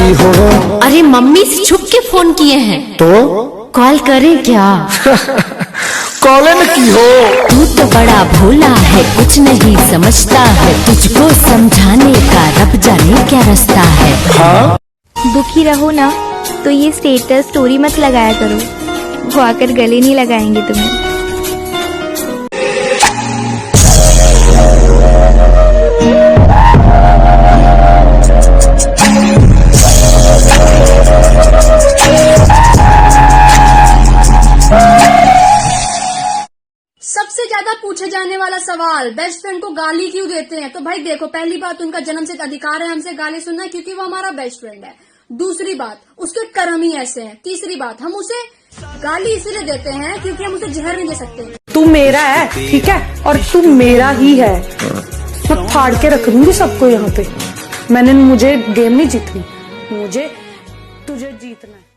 की हो? अरे मम्मी से छुप के फोन किए हैं। तो कॉल करें क्या? कॉलिंग की हो? तू तो बड़ा भोला है, कुछ नहीं समझता है, तुझको समझाने का रब जाने क्या रास्ता है। हाँ दुखी रहो ना तो ये स्टेटस स्टोरी मत लगाया करो, वो आकर गले नहीं लगाएंगे तुम्हें। सबसे ज्यादा पूछे जाने वाला सवाल, बेस्ट फ्रेंड को गाली क्यों देते हैं? तो भाई देखो, पहली बात उनका जन्मसिद्ध अधिकार है हमसे गाली सुनना, क्योंकि वो हमारा बेस्ट फ्रेंड है। दूसरी बात, उसके कर्म ही ऐसे हैं। तीसरी बात, हम उसे गाली इसलिए देते हैं क्योंकि हम उसे जहर नहीं दे सकते। तू मेरा है, ठीक है, और तू मेरा ही है। मैं फाड़ के रख दूंगी सबको यहाँ पे। मुझे गेम नहीं जीतनी, मुझे तुझे जीतना है।